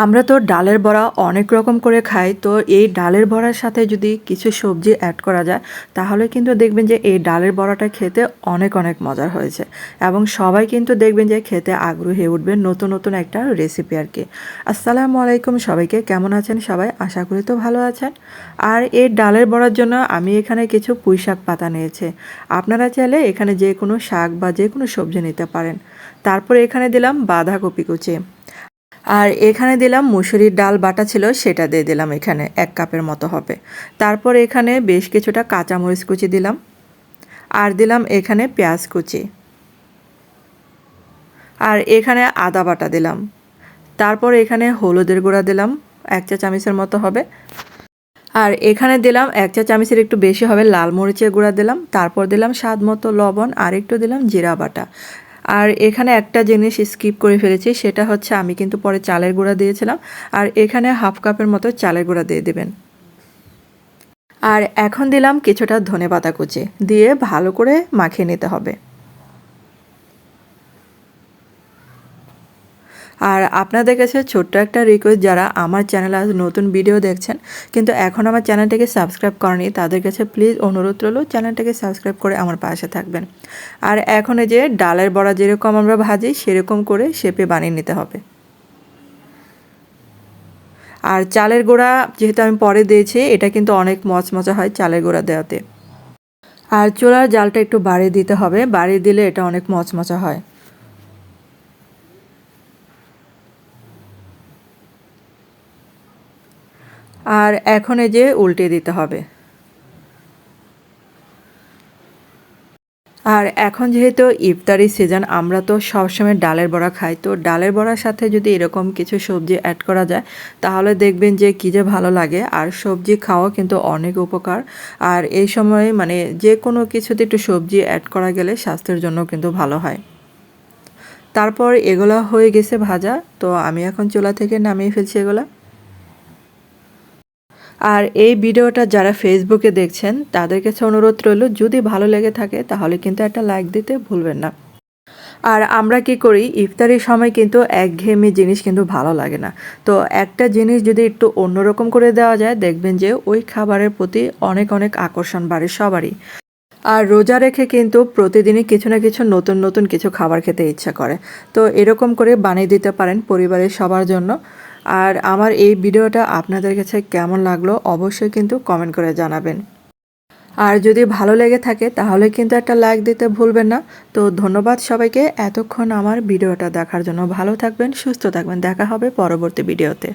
আমরা তো ডালের বড়া অনেক রকম করে খাই। তো এই ডালের বড়ার সাথে যদি কিছু সবজি অ্যাড করা যায়, তাহলে কিন্তু দেখবেন যে এই ডালের বড়াটা খেতে অনেক অনেক মজার হয়েছে। এবং সবাই কিন্তু দেখবেন যে খেতে আগ্রহী হয়ে উঠবে, নতুন নতুন একটা রেসিপি আর কি। আসসালামু আলাইকুম সবাইকে, কেমন আছেন সবাই? আশা করি তো ভালো আছেন। আর এই ডালের বড়ার জন্য আমি এখানে কিছু পুঁই শাক পাতা নিয়েছি। আপনারা চাইলে এখানে যে কোনো শাক বা যে কোনো সবজি নিতে পারেন। তারপরে এখানে দিলাম বাঁধাকপি কুচি। আর এখানে দিলাম মুসুরির ডাল বাটা ছিল, সেটা দিয়ে দিলাম এখানে 1 কাপের মতো হবে। তারপর এখানে বেশ কিছুটা কাঁচামরিচ কুচি দিলাম। আর দিলাম এখানে পেঁয়াজ কুচি। আর এখানে আদা বাটা দিলাম। তারপর এখানে হলুদের গুঁড়া দিলাম 1 চা চামচের মতো হবে। আর এখানে দিলাম 1 চা চামচের একটু বেশি হবে লাল মরিচের গুঁড়া দিলাম। তারপর দিলাম স্বাদ মতো লবণ আর একটু দিলাম জিরা বাটা। আর এখানে একটা জিনিস স্কিপ করে ফেলেছি, সেটা হচ্ছে আমি কিন্তু পরে চালের গুঁড়া দিয়েছিলাম। আর এখানে 1/2 কাপের মতো চালের গুঁড়া দিয়ে দেবেন। আর এখন দিলাম কিছুটা ধনেপাতা কুচি দিয়ে ভালো করে মাখিয়ে নিতে হবে। আর আপনাদের কাছে ছোট্ট একটা রিকোয়েস্ট, যারা আমার চ্যানেলে আজ নতুন ভিডিও দেখছেন কিন্তু এখন আমার চ্যানেলটাকে সাবস্ক্রাইব করেনি, তাদের কাছে প্লিজ অনুরোধ রইল চ্যানেলটাকে সাবস্ক্রাইব করে আমার পাশে থাকবেন। আর এখন এই যে ডালের বড়া যেরকম আমরা ভাজি সেরকম করে শেপে বানিয়ে নিতে হবে। আর চালের গুঁড়া যেহেতু আমি পরে দিয়েছি, এটা কিন্তু অনেক মচমচা হয় চালের গুঁড়া দেওয়াতে। আর চুলার জালটা একটু বাড়িয়ে দিতে হবে, বাড়িয়ে দিলে এটা অনেক মচমচা হয়। আর এখন এই যে উল্টে দিতে হবে। আর এখন যেহেতু ইফতারি সিজন, আমরা তো সবসময় ডালের বড়া খাই। তো ডালের বড়ার সাথে যদি এরকম কিছু সবজি অ্যাড করা যায়, তাহলে দেখবেন যে কী যে ভালো লাগে। আর সবজি খাওয়া কিন্তু অনেক উপকার। আর এই সময় মানে যে কোনো কিছুতে একটু সবজি অ্যাড করা গেলে স্বাস্থ্যের জন্য কিন্তু ভালো হয়। তারপর এগুলা হয়ে গেছে ভাজা, তো আমি এখন চুলা থেকে নামিয়ে ফেলছি এগুলা। আর এই ভিডিওটা যারা ফেসবুকে দেখছেন তাদের কাছে অনুরোধ রইল, যদি ভালো লেগে থাকে তাহলে কিন্তু একটা লাইক দিতে ভুলবেন না। আর আমরা কি করি, ইফতারির সময় কিন্তু একঘেয়েমি জিনিস কিন্তু ভালো লাগে না। তো একটা জিনিস যদি একটু অন্যরকম করে দেওয়া যায়, দেখবেন যে ওই খাবারের প্রতি অনেক অনেক আকর্ষণ বাড়ে সবারই। আর রোজা রেখে কিন্তু প্রতিদিনই কিছু না কিছু নতুন নতুন কিছু খাবার খেতে ইচ্ছা করে। তো এরকম করে বানিয়ে দিতে পারেন পরিবারের সবার জন্য। আর আমার এই ভিডিওটা আপনাদের কাছে কেমন লাগলো অবশ্যই কিন্তু কমেন্ট করে জানাবেন। আর যদি ভালো লেগে থাকে তাহলে কিন্তু একটা লাইক দিতে ভুলবেন না। তো ধন্যবাদ সবাইকে এতক্ষণ আমার ভিডিওটা দেখার জন্য। ভালো থাকবেন, সুস্থ থাকবেন, দেখা হবে পরবর্তী ভিডিওতে।